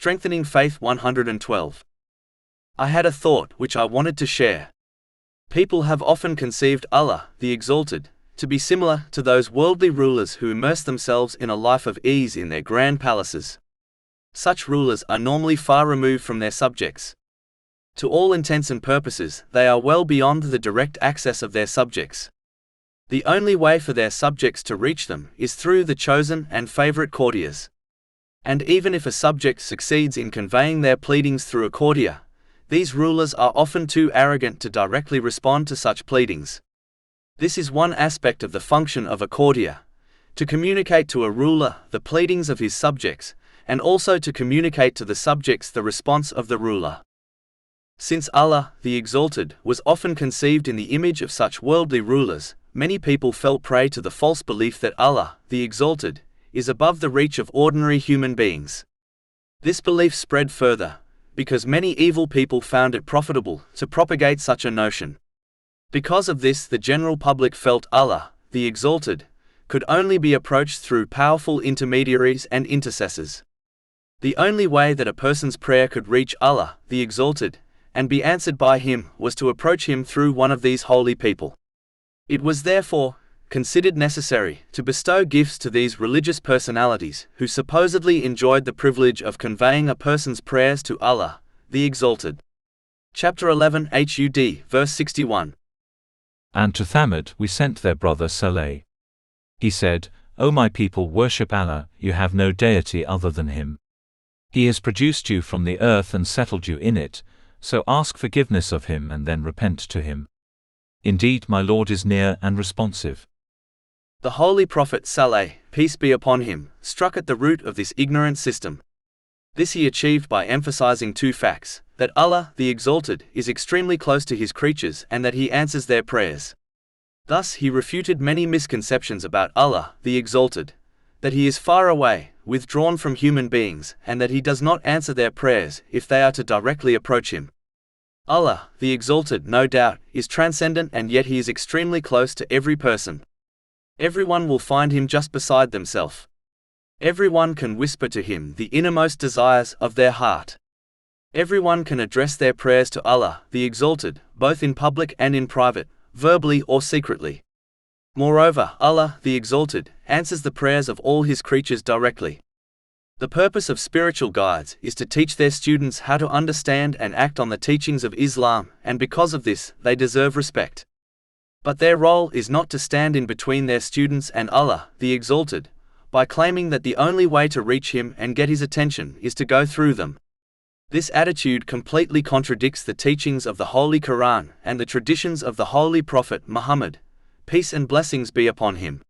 Strengthening Faith 112. I had a thought which I wanted to share. People have often conceived Allah, the Exalted, to be similar to those worldly rulers who immerse themselves in a life of ease in their grand palaces. Such rulers are normally far removed from their subjects. To all intents and purposes, they are well beyond the direct access of their subjects. The only way for their subjects to reach them is through the chosen and favorite courtiers. And even if a subject succeeds in conveying their pleadings through a courtier, these rulers are often too arrogant to directly respond to such pleadings. This is one aspect of the function of a courtier: to communicate to a ruler the pleadings of his subjects, and also to communicate to the subjects the response of the ruler. Since Allah, the Exalted, was often conceived in the image of such worldly rulers, many people fell prey to the false belief that Allah, the Exalted, is above the reach of ordinary human beings. This belief spread further, because many evil people found it profitable to propagate such a notion. Because of this, the general public felt Allah, the Exalted, could only be approached through powerful intermediaries and intercessors. The only way that a person's prayer could reach Allah, the Exalted, and be answered by Him was to approach Him through one of these holy people. It was therefore considered necessary to bestow gifts to these religious personalities who supposedly enjoyed the privilege of conveying a person's prayers to Allah, the Exalted. Chapter 11 HUD, verse 61. And to Thamud we sent their brother Saleh. He said, O my people, worship Allah, you have no deity other than Him. He has produced you from the earth and settled you in it, so ask forgiveness of Him and then repent to Him. Indeed, my Lord is near and responsive. The Holy Prophet Saleh, peace be upon him, struck at the root of this ignorant system. This he achieved by emphasizing two facts: that Allah, the Exalted, is extremely close to His creatures and that He answers their prayers. Thus he refuted many misconceptions about Allah, the Exalted: that He is far away, withdrawn from human beings, and that He does not answer their prayers if they are to directly approach Him. Allah, the Exalted, no doubt, is transcendent, and yet He is extremely close to every person. Everyone will find Him just beside themselves. Everyone can whisper to Him the innermost desires of their heart. Everyone can address their prayers to Allah, the Exalted, both in public and in private, verbally or secretly. Moreover, Allah, the Exalted, answers the prayers of all His creatures directly. The purpose of spiritual guides is to teach their students how to understand and act on the teachings of Islam, and because of this, they deserve respect. But their role is not to stand in between their students and Allah, the Exalted, by claiming that the only way to reach Him and get His attention is to go through them. This attitude completely contradicts the teachings of the Holy Quran and the traditions of the Holy Prophet Muhammad, peace and blessings be upon him.